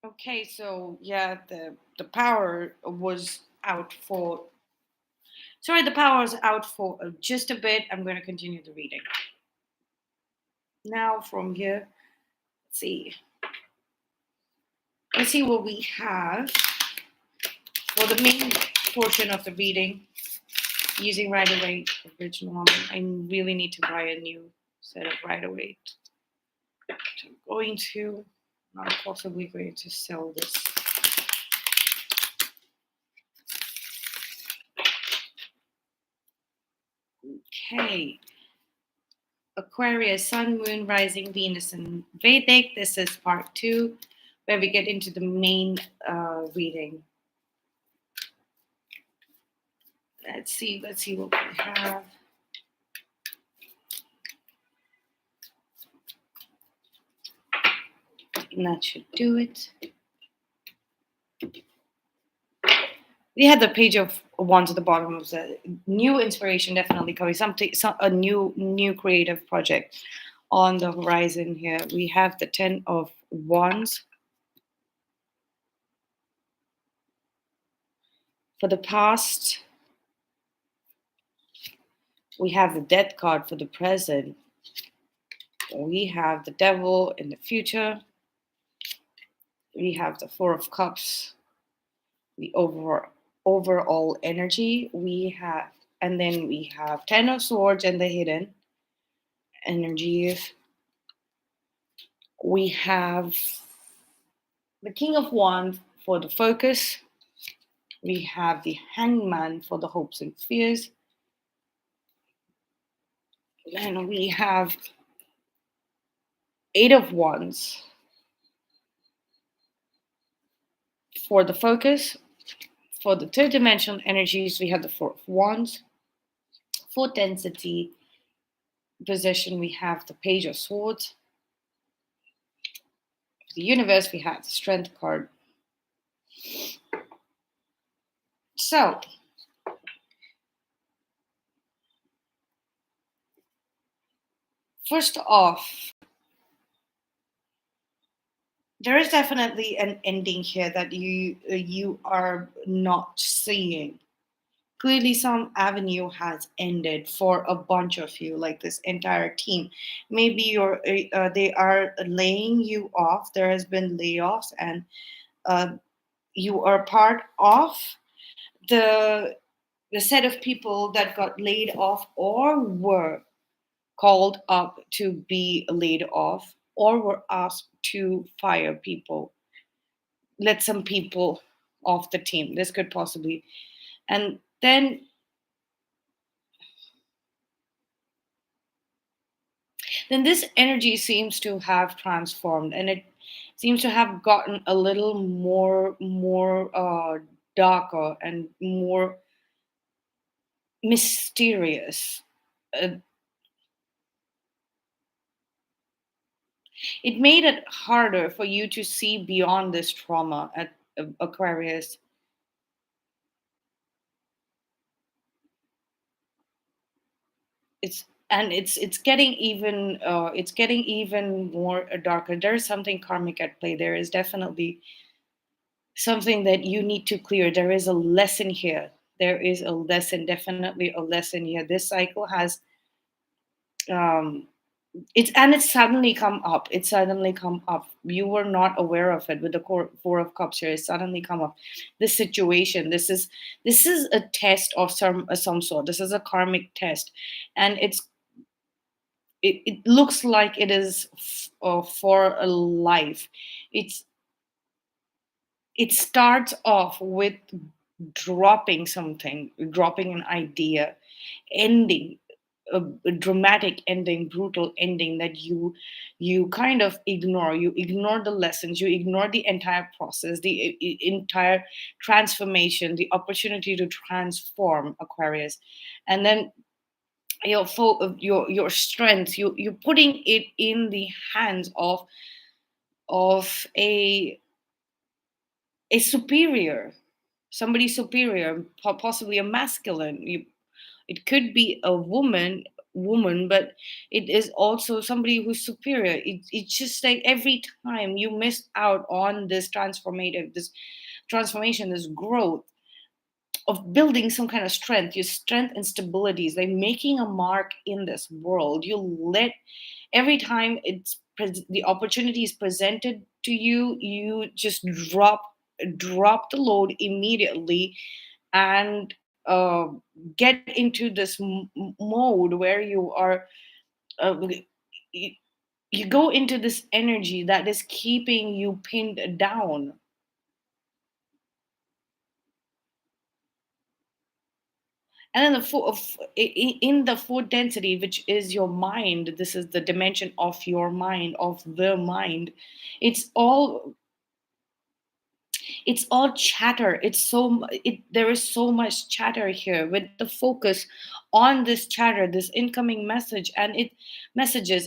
Okay, so yeah, the power was out for. Sorry, the power was out for just a bit. I'm going to continue the reading now from here. Let's see. Let's see what we have for the main portion of the reading. Using right away original. I really need to buy a new set of right away. I'm going to not possibly going to sell this. Okay. Aquarius, Sun, Moon, Rising, Venus, and Vedic. This is part 2, where we get into the main reading. Let's see what we have. And that should do it. We had the page of wands at the bottom of the new inspiration, definitely coming. A new creative project on the horizon here. We have the 10 of wands. For the past, we have the death card. For the present, we have the devil. In the future, we have the 4 of cups. The overall energy we have, and then we have 10 of swords and the hidden energies. We have the king of wands for the focus. We have the hangman for the hopes and fears. And we have 8 of wands for the focus. For the third dimensional energies, we have the 4 of wands. For density position, we have the page of swords. For the universe, we have the strength card. So, first off, there is definitely an ending here that you are not seeing. Clearly, some avenue has ended for a bunch of you, like this entire team. Maybe they are laying you off. There has been layoffs, and uh, you are part of the the set of people that got laid off or were called up to be laid off or were asked to fire people, let some people off the team. This could possibly, and then this energy seems to have transformed, and it seems to have gotten a little more darker and more mysterious. Uh, it made it harder for you to see beyond this trauma at Aquarius. It's getting even more darker. There is something karmic at play. There is definitely something that you need to clear. There is a lesson here. There is a lesson, definitely a lesson here. This cycle has um it's suddenly come up. It's suddenly come up. You were not aware of it with the 4 of cups here. It's suddenly come up. This situation, this is a test of some sort. This is a karmic test, and it looks like it is for a life. It's it starts off with dropping an idea, ending a dramatic ending, brutal ending that you kind of ignore. You ignore the lessons, you ignore the entire process, the entire transformation, the opportunity to transform Aquarius, and then your strength, you're putting it in the hands of a superior, somebody superior, possibly a masculine. It could be a woman, woman, but it is also somebody who's superior. It's just like every time you miss out on this transformation, this growth of building some kind of strength, your strength and stability is like making a mark in this world. You let every time the opportunity is presented to you, you just drop the load immediately and uh, get into this mode where you are uh, you, you go into this energy that is keeping you pinned down. And then in the fourth density, which is your mind, this is the dimension of your mind, of the mind. It's all it's all chatter. There is so much chatter here, with the focus on this chatter, this incoming messages,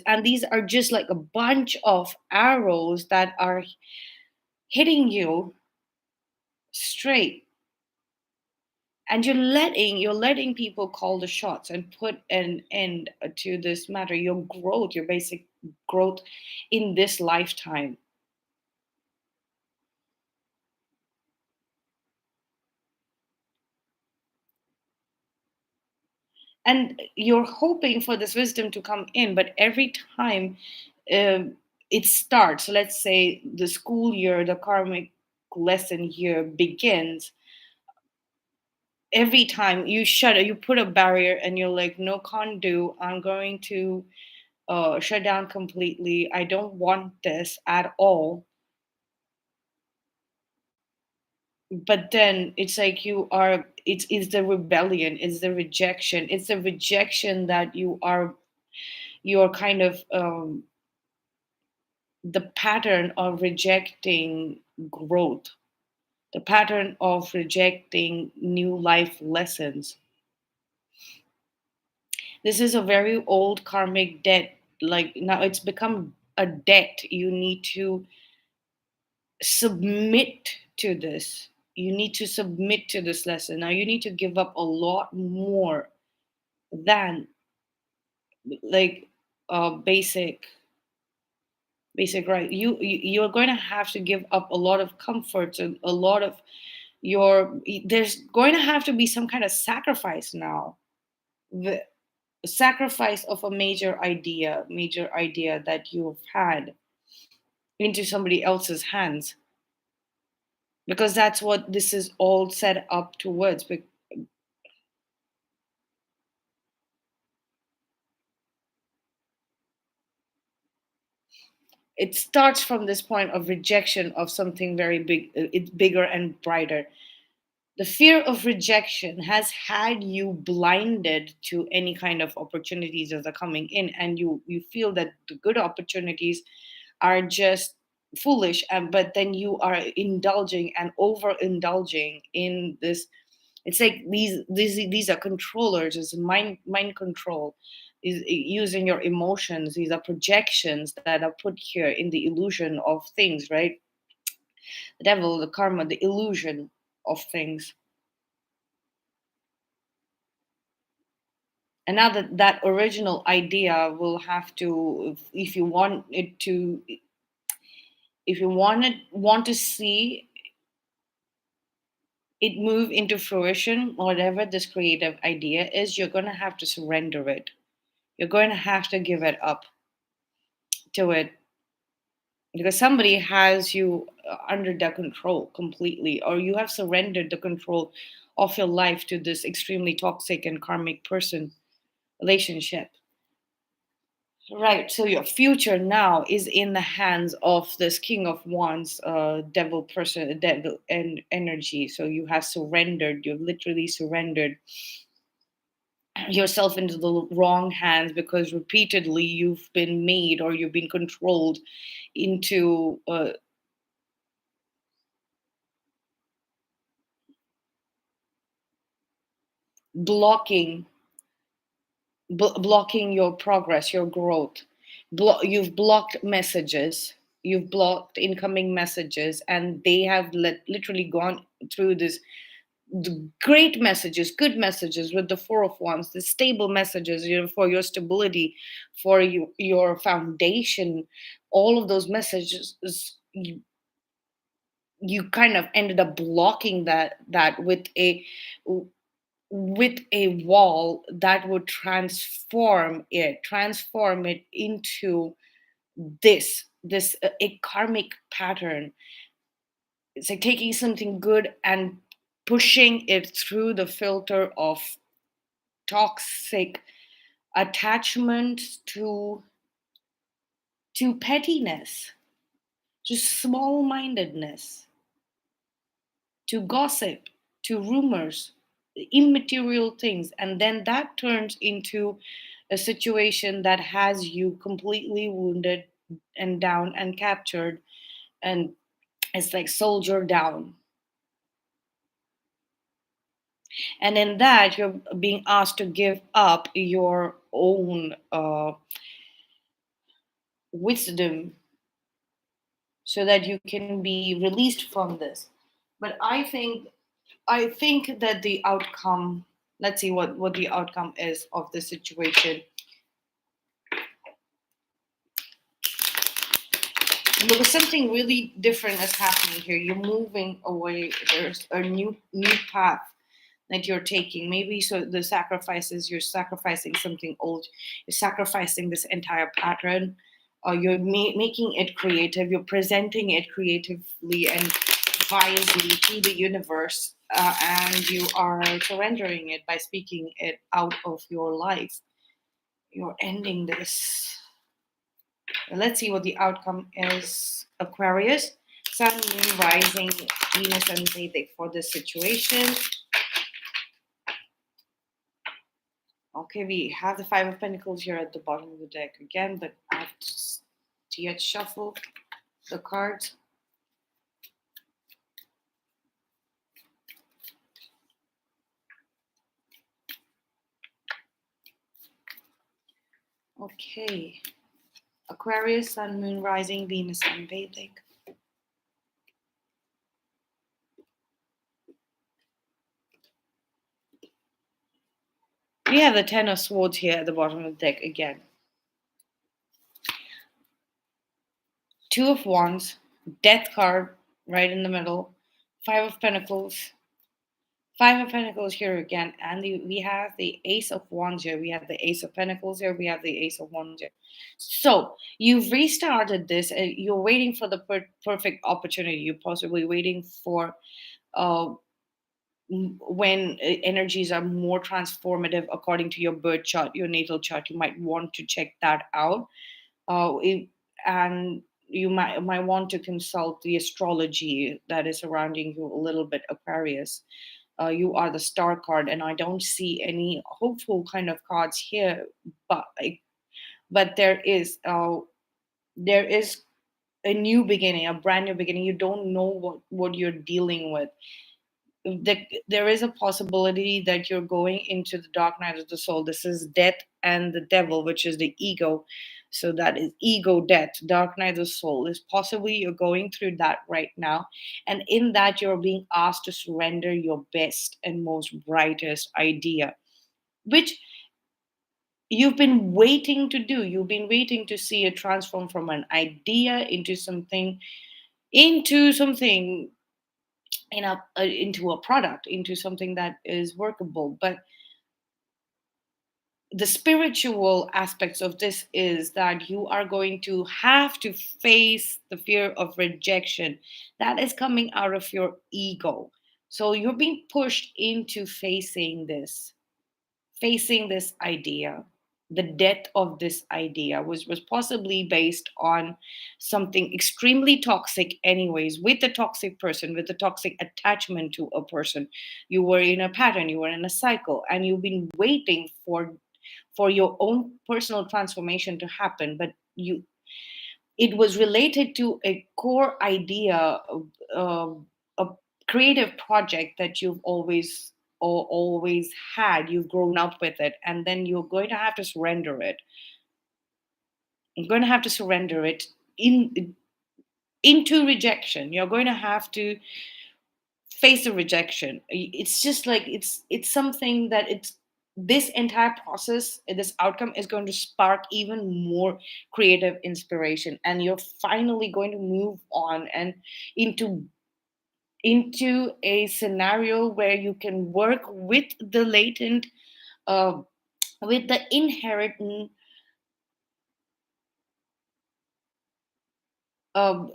and these are just like a bunch of arrows that are hitting you straight, and you're letting people call the shots and put an end to this matter, your basic growth in this lifetime. And you're hoping for this wisdom to come in, but every time it starts, so let's say the school year, the karmic lesson year begins, every time you put a barrier and you're like, no, can't do, I'm going to shut down completely, I don't want this at all. But then it's like it's the rebellion, it's the rejection that you're kind of the pattern of rejecting growth, the pattern of rejecting new life lessons. This is a very old karmic debt. Like now it's become a debt. You need to submit to this. You need to submit to this lesson. Now you need to give up a lot more than like basic right. You're going to have to give up a lot of comforts and a lot of your there's going to have to be some kind of sacrifice now, the sacrifice of a major idea that you've had into somebody else's hands, because that's what this is all set up towards. It starts from this point of rejection of something very big. It's bigger and brighter. The fear of rejection has had you blinded to any kind of opportunities that are coming in, and you feel that the good opportunities are just foolish, and but then you are indulging and overindulging in this. It's like these are controllers. It's mind control, is using your emotions. These are projections that are put here in the illusion of things, right? The devil, the karma, the illusion of things. And now that original idea will have to, if you want it to, if you want to see it move into fruition, whatever this creative idea is, you're going to have to surrender it. You're going to have to give it up to it, because somebody has you under their control completely, or you have surrendered the control of your life to this extremely toxic and karmic person relationship. Right. So your future now is in the hands of this King of Wands, devil person, devil and energy. So you have surrendered. You've literally surrendered yourself into the wrong hands, because repeatedly you've been made or you've been controlled into blocking blocking your progress, your growth. You've blocked messages, you've blocked incoming messages, and they have literally gone through this the great messages, good messages with the Four of Wands, the stable messages, for your stability, for your foundation. All of those messages, you kind of ended up blocking that with a wall that would transform it into this a karmic pattern. It's like taking something good and pushing it through the filter of toxic attachment to pettiness, to small mindedness, to gossip, to rumors, immaterial things. And then that turns into a situation that has you completely wounded and down and captured. And it's like soldier down. And in that, you're being asked to give up your own wisdom so that you can be released from this. But I think that the outcome, let's see what the outcome is of the situation. Because something really different is happening here. You're moving away. There's a new path that you're taking. Maybe so the sacrifices, you're sacrificing something old. You're sacrificing this entire pattern. You're making it creative. You're presenting it creatively and wisely to the universe, and you are surrendering it by speaking it out of your life. You're ending this. Let's see what the outcome is. Aquarius, Sun, Moon, Rising, Venus, and Vedic for this situation. Okay, we have the Five of Pentacles here at the bottom of the deck again, but I have to yet shuffle the cards. Okay, Aquarius, Sun, Moon, Rising, Venus, and Vedic. We have the Ten of Swords here at the bottom of the deck again. Two of Wands, Death card right in the middle, Five of Pentacles, Five of Pentacles here again, and we have the Ace of Wands here. We have the Ace of Pentacles here. We have the Ace of Wands here. So you've restarted this. You're waiting for the perfect opportunity. You're possibly waiting for uh, when energies are more transformative according to your birth chart, your natal chart. You might want to check that out. And you might want to consult the astrology that is surrounding you a little bit, Aquarius. You are the star card, and I don't see any hopeful kind of cards here. But there is a new beginning, a brand new beginning. You don't know what you're dealing with. There is a possibility that you're going into the dark night of the soul. This is death and the devil, which is the ego. So that is ego death, dark night of the soul. Is possibly you're going through that right now. And in that, you're being asked to surrender your best and most brightest idea, which you've been waiting to do. You've been waiting to see it transform from an idea into something into a product, into something that is workable. But the spiritual aspects of this is that you are going to have to face the fear of rejection that is coming out of your ego. So you're being pushed into facing this idea. The death of this idea was possibly based on something extremely toxic, anyways, with a toxic person, with a toxic attachment to a person. You were in a pattern, you were in a cycle, and you've been waiting for your own personal transformation to happen. But it was related to a core idea, uh, a creative project that you've always had. You've grown up with it, and then you're going to have to surrender it. You're going to have to surrender it into rejection. You're going to have to face the rejection. It's just like it's something that it's this entire process, this outcome is going to spark even more creative inspiration, and you're finally going to move on and into a scenario where you can work with the latent, uh, with the uh,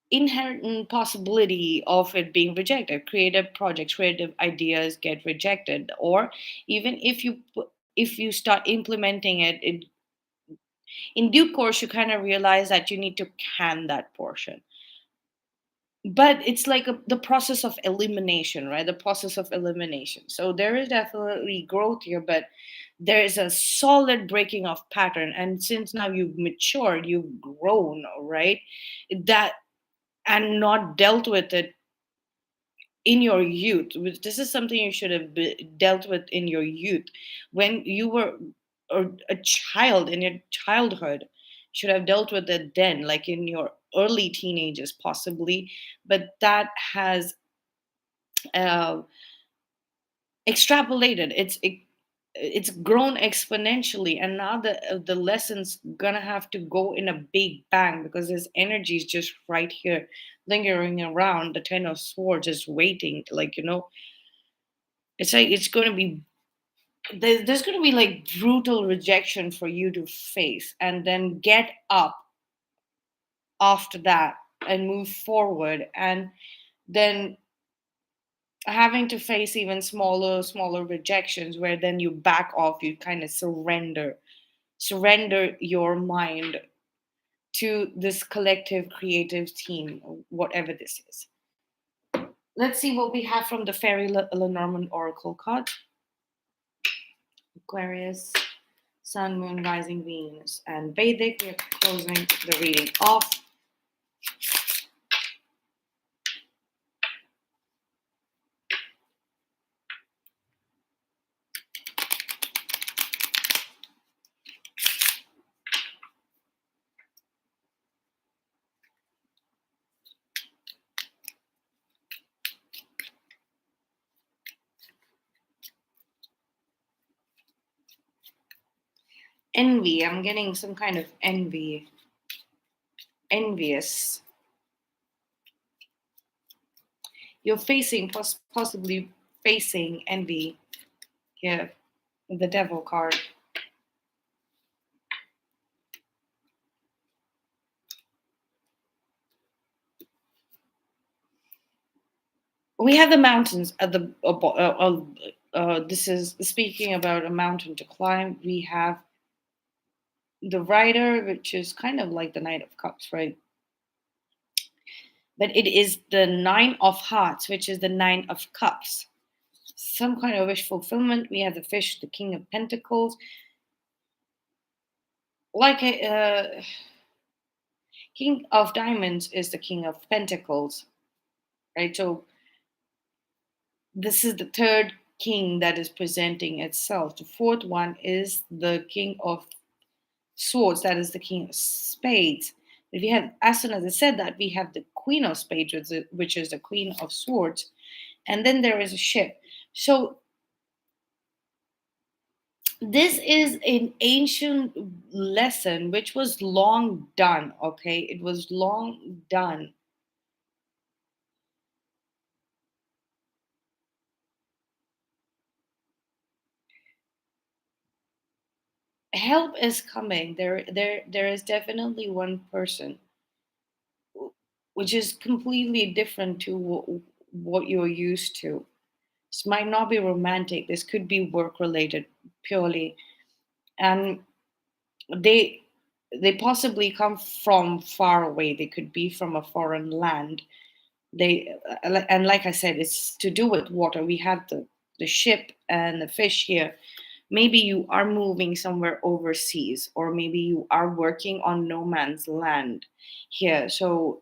inherent possibility of it being rejected. Creative projects, creative ideas get rejected, or even if you start implementing it, in due course you kind of realize that you need to can that portion. But it's like the process of elimination, right? The process of elimination. So there is definitely growth here, but there is a solid breaking of pattern. And since now you've matured, you've grown, right? That and not dealt with it in your youth, this is something you should have dealt with in your youth, when you were a child, in your childhood. Should have dealt with it then, like in your early teenagers possibly. But that has uh, extrapolated, it's grown exponentially, and now the lessons gonna have to go in a big bang, because this energy is just right here lingering around the 10 of swords, just waiting, like, it's like it's going to be there's going to be like brutal rejection for you to face, and then get up after that and move forward, and then having to face even smaller rejections, where then you back off, you kind of surrender your mind to this collective creative team, whatever this is. Let's see what we have from the fairy lenormand oracle card. Aquarius, Sun, Moon, Rising, Venus, and Vedic. We're closing the reading off. Envy. I'm getting some kind of envy. Envious. You're facing, possibly facing envy here. The Devil card. We have the mountains at the. This is speaking about a mountain to climb. We have the Rider, which is kind of like the Knight of Cups, right? But it is the Nine of Hearts, which is the Nine of Cups. Some kind of wish fulfillment. We have the Fish, the King of Pentacles. Like a King of Diamonds is the King of Pentacles, right? So this is the third king that is presenting itself. The fourth one is the King of Swords, that is the King of Spades. If you have, as soon as I said that, we have the Queen of Spades, which is the Queen of Swords, and then there is a ship. So this is an ancient lesson which was long done. Okay, it was long done. Help is coming. There is definitely one person which is completely different to what you're used to. This might not be romantic. This could be work related purely, and they they possibly come from far away. They could be from a foreign land. They and like I said, it's to do with water. We have the ship and the fish here. Maybe you are moving somewhere overseas, or maybe you are working on no man's land here. So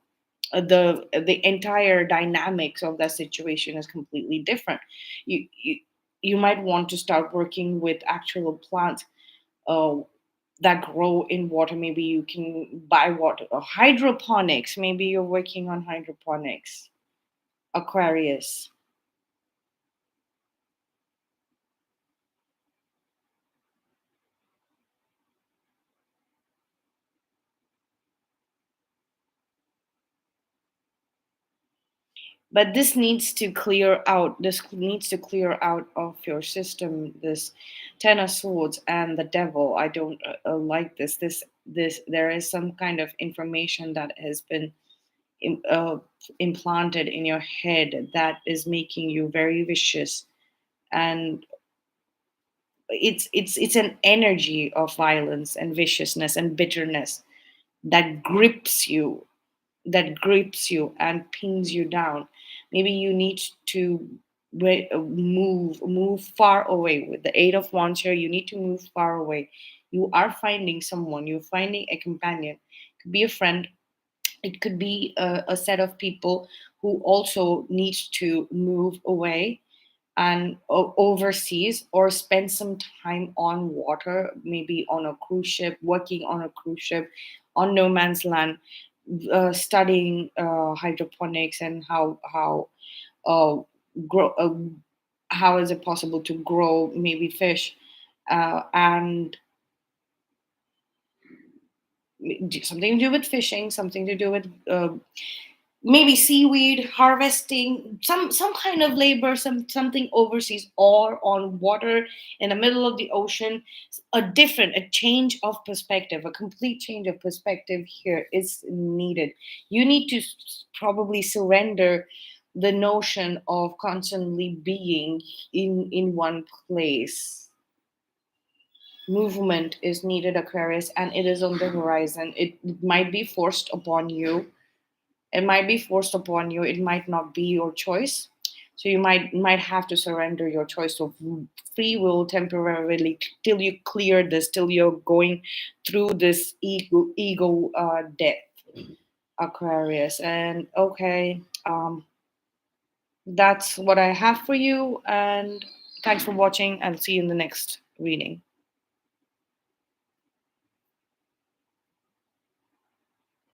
the entire dynamics of that situation is completely different. You might want to start working with actual plants uh, that grow in water. Maybe you can buy water or hydroponics. Maybe you're working on hydroponics. Aquarius. But this needs to clear out. This needs to clear out of your system. This Ten of Swords and the Devil. I don't like this. This there is some kind of information that has been im- uh, implanted in your head that is making you very vicious, and it's an energy of violence and viciousness and bitterness that grips you and pins you down. Maybe you need to move far away. With the Eight of Wands here, you need to move far away. You are finding someone, you're finding a companion. It could be a friend, it could be a set of people who also need to move away and overseas, or spend some time on water, maybe on a cruise ship, working on a cruise ship, on no man's land, studying hydroponics and uh, grow how is it possible to grow maybe fish, and something to do with fishing, something to do with maybe seaweed harvesting, some kind of labor, something overseas or on water in the middle of the ocean. A change of perspective, a complete change of perspective here is needed. You need to probably surrender the notion of constantly being in one place. Movement is needed, Aquarius, and it is on the horizon. It might be forced upon you. It might be forced upon you. It might not be your choice. So you might have to surrender your choice of free will temporarily till you clear this, till you're going through this ego death, Aquarius. And okay, that's what I have for you. And thanks for watching. I'll see you in the next reading.